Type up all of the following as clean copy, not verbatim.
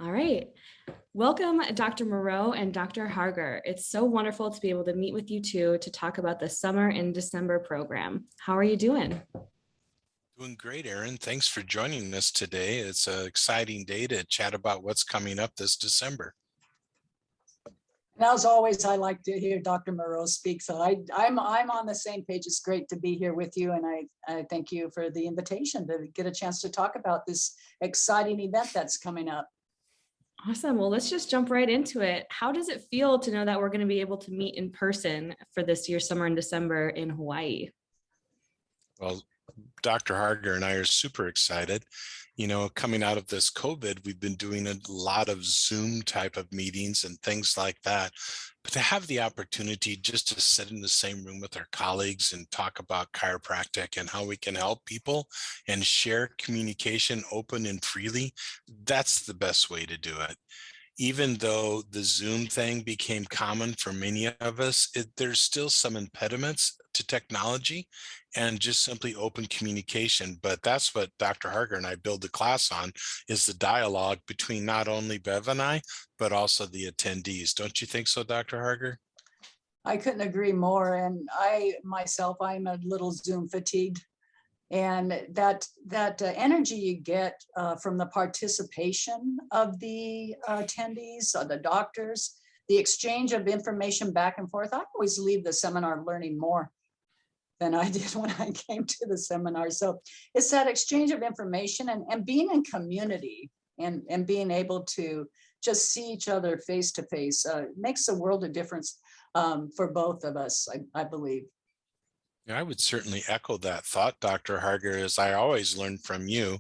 All right. Welcome, Dr. Moreau and Dr. Harger. It's so wonderful to be able to meet with you two to talk about the Summer in December program. How are you doing? Doing great, Aaron. Thanks for joining us today. It's an exciting day to chat about what's coming up this December. And as always, I like to hear Dr. Moreau speak. So I'm on the same page. It's great to be here with you. And I thank you for the invitation to get a chance to talk about this exciting event that's coming up. Awesome. Well, let's just jump right into it. How does it feel to know that we're going to be able to meet in person for this year's Summer in December in Hawaii? Well, Dr. Harger and I are super excited. Coming out of this COVID, we've been doing a lot of Zoom type of meetings and things like that. But to have the opportunity just to sit in the same room with our colleagues and talk about chiropractic and how we can help people and share communication open and freely, that's the best way to do it. Even though the Zoom thing became common for many of us, there's still some impediments to technology and just simply open communication. But that's what Dr. Harger and I build the class on, is the dialogue between not only Bev and I, but also the attendees. Don't you think so, Dr. Harger? I couldn't agree more. And I myself, I'm a little Zoom fatigued. And that energy you get from the participation of the attendees, the doctors, the exchange of information back and forth. I always leave the seminar learning more than I did when I came to the seminar. So it's that exchange of information and being in community and being able to just see each other face to face makes a world of difference for both of us, I believe. Yeah, I would certainly echo that thought, Dr. Harger, as I always learn from you,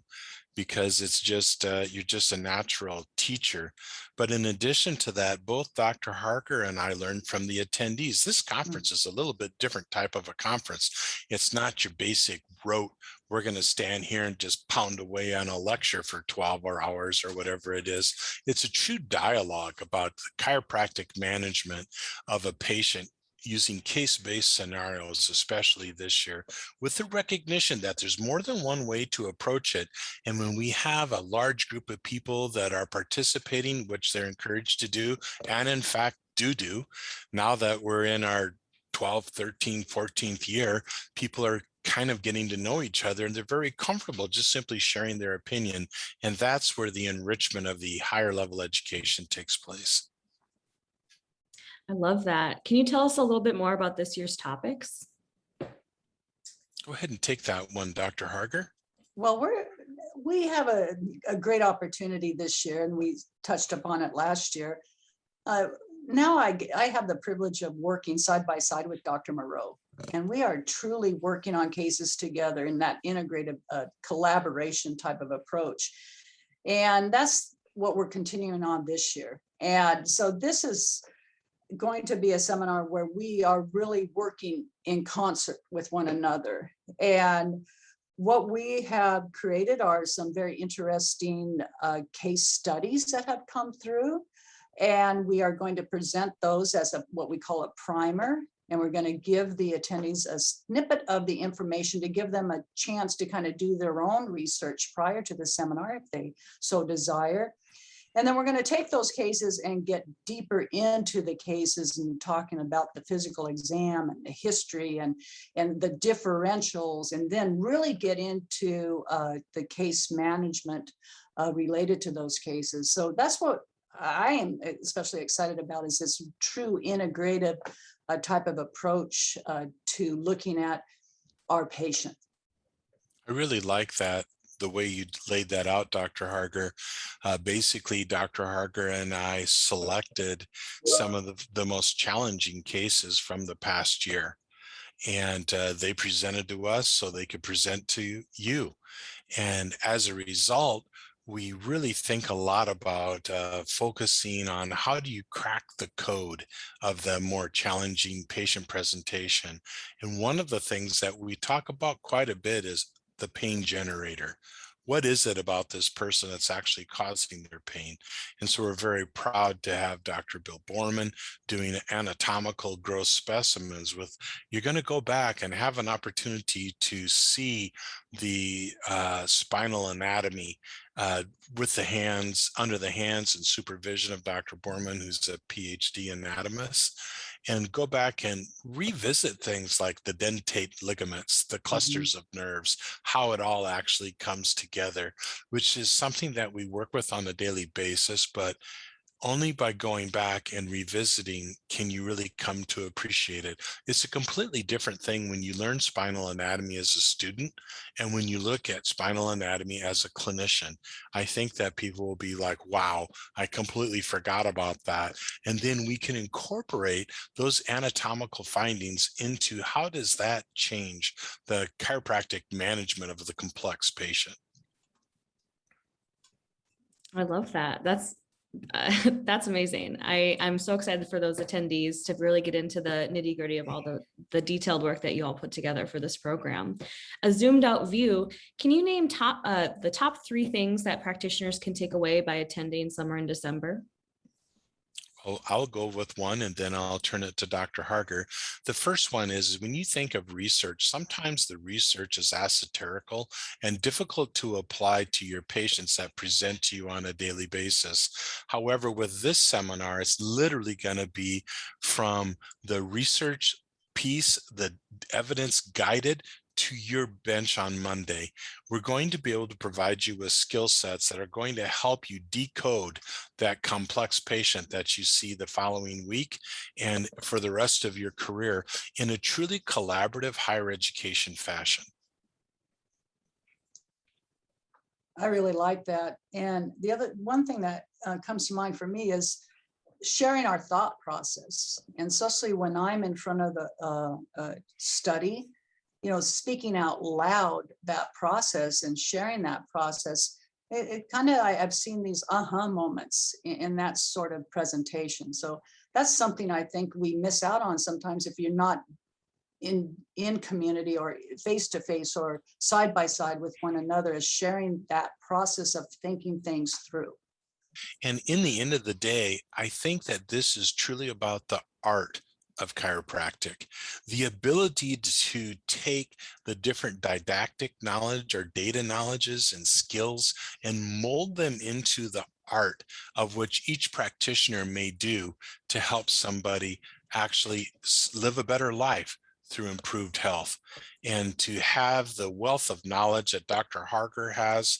because it's just you're just a natural teacher. But in addition to that, both Dr. Harger and I learned from the attendees. This conference is a little bit different type of a conference. It's not your basic rote, we're going to stand here and just pound away on a lecture for 12 hours or whatever it is. It's a true dialogue about the chiropractic management of a patient using case-based scenarios, especially this year, with the recognition that there's more than one way to approach it. And when we have a large group of people that are participating, which they're encouraged to do, and in fact do, now that we're in our 12th, 13th, 14th year, people are kind of getting to know each other and they're very comfortable just simply sharing their opinion. And that's where the enrichment of the higher level education takes place. I love that. Can you tell us a little bit more about this year's topics? Go ahead and take that one, Dr. Harger. Well, we have a great opportunity this year, and we touched upon it last year. Now I have the privilege of working side by side with Dr. Moreau, and we are truly working on cases together in that integrated collaboration type of approach. And that's what we're continuing on this year. And so this is going to be a seminar where we are really working in concert with one another. And what we have created are some very interesting case studies that have come through. And we are going to present those as what we call a primer. And we're going to give the attendees a snippet of the information to give them a chance to kind of do their own research prior to the seminar if they so desire. And then we're going to take those cases and get deeper into the cases and talking about the physical exam and the history and the differentials, and then really get into the case management related to those cases. So that's what I am especially excited about, is this true integrative type of approach to looking at our patient. I really like that, the way you laid that out, Dr. Harger. Basically, Dr. Harger and I selected some of the most challenging cases from the past year. And they presented to us so they could present to you. And as a result, we really think a lot about focusing on how do you crack the code of the more challenging patient presentation. And one of the things that we talk about quite a bit is the pain generator. what is it about this person that's actually causing their pain? And so we're very proud to have Dr. Bill Borman doing anatomical gross specimens with, you're going to go back and have an opportunity to see the spinal anatomy with the hands, under the hands and supervision of Dr. Borman, who's a PhD anatomist, and go back and revisit things like the dentate ligaments, the clusters of nerves, how it all actually comes together, which is something that we work with on a daily basis, but only by going back and revisiting can you really come to appreciate it. It's a completely different thing when you learn spinal anatomy as a student and when you look at spinal anatomy as a clinician. I think that people will be like, wow, I completely forgot about that. And then we can incorporate those anatomical findings into how does that change the chiropractic management of the complex patient. I love that. That's amazing. I'm so excited for those attendees to really get into the nitty gritty of all the detailed work that you all put together for this program. A zoomed out view, can you name the top 3 things that practitioners can take away by attending Summer in December? I'll go with one and then I'll turn it to Dr. Harger. The first one is when you think of research, sometimes the research is esoterical and difficult to apply to your patients that present to you on a daily basis. However, with this seminar, it's literally going to be from the research piece, the evidence guided, to your bench on Monday. We're going to be able to provide you with skill sets that are going to help you decode that complex patient that you see the following week and for the rest of your career in a truly collaborative higher education fashion. I really like that. And the other one thing that comes to mind for me is sharing our thought process. And especially when I'm in front of the study, speaking out loud that process and sharing that process, it kind of, I've seen these aha moments in that sort of presentation. So that's something I think we miss out on sometimes if you're not in community or face to face or side by side with one another, is sharing that process of thinking things through. And in the end of the day, I think that this is truly about the art of chiropractic, the ability to take the different didactic knowledge or data knowledges and skills and mold them into the art of which each practitioner may do to help somebody actually live a better life through improved health. And to have the wealth of knowledge that Dr. Harger has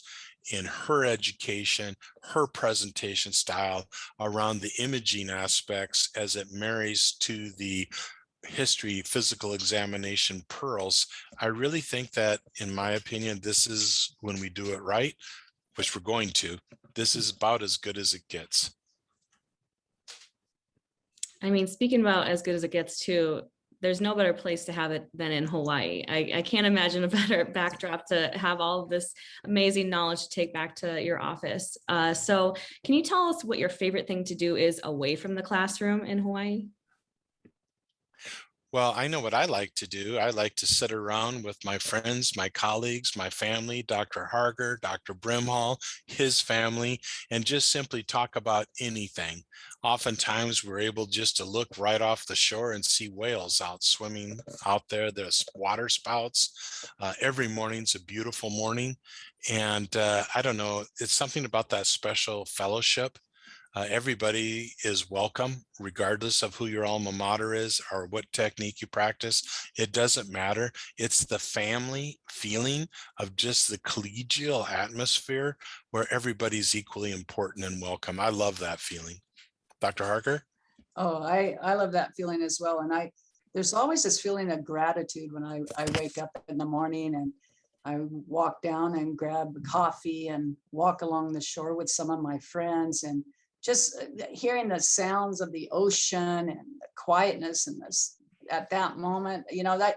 in her education, her presentation style around the imaging aspects as it marries to the history physical examination pearls. I really think that, in my opinion, this is, when we do it right, which we're going to, this is about as good as it gets. I mean, speaking about as good as it gets too, there's no better place to have it than in Hawaii. I can't imagine a better backdrop to have all of this amazing knowledge to take back to your office. So can you tell us what your favorite thing to do is away from the classroom in Hawaii? Well, I know what I like to do. I like to sit around with my friends, my colleagues, my family, Dr. Harger, Dr. Brimhall, his family, and just simply talk about anything. Oftentimes, we're able just to look right off the shore and see whales out swimming out there. There's water spouts. Every morning's a beautiful morning. And I don't know, it's something about that special fellowship. Everybody is welcome, regardless of who your alma mater is or what technique you practice. It doesn't matter. It's the family feeling of just the collegial atmosphere where everybody's equally important and welcome. I love that feeling. Dr. Harker? Oh, I love that feeling as well. And there's always this feeling of gratitude when I wake up in the morning and I walk down and grab coffee and walk along the shore with some of my friends, and just hearing the sounds of the ocean and the quietness and this at that moment, that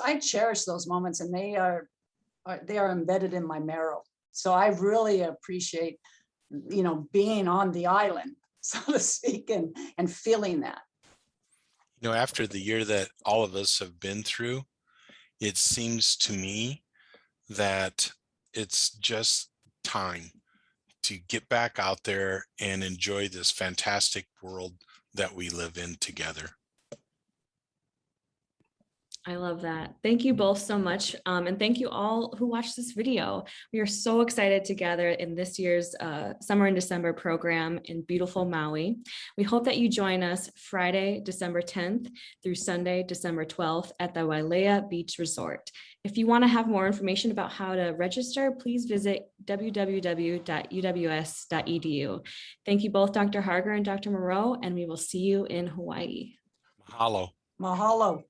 I cherish those moments, and they are embedded in my marrow. So I really appreciate, being on the island, so to speak, and feeling that. After the year that all of us have been through, it seems to me that it's just time to get back out there and enjoy this fantastic world that we live in together. I love that. Thank you both so much. And thank you all who watched this video. We are so excited to gather in this year's Summer in December program in beautiful Maui. We hope that you join us Friday, December 10th through Sunday, December 12th at the Wailea Beach Resort. If you want to have more information about how to register, please visit www.uws.edu. Thank you both, Dr. Harger and Dr. Moreau, and we will see you in Hawaii. Mahalo. Mahalo.